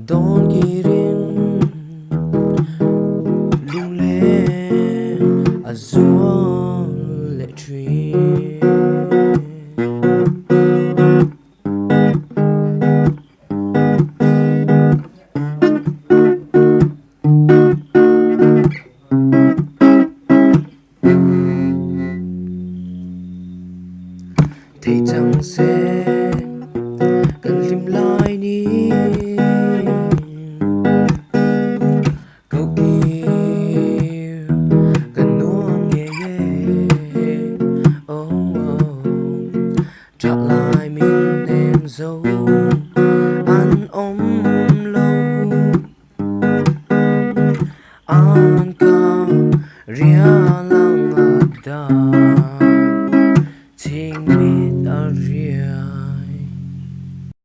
đón kirin lung lệ azul lệ tree thì chẳng sẽ cần tìm lại đi câu yêu cần nuông nghe oh, oh. Trả lại mình em dấu ăn ôm lâu ăn ca ria lang ada tình mình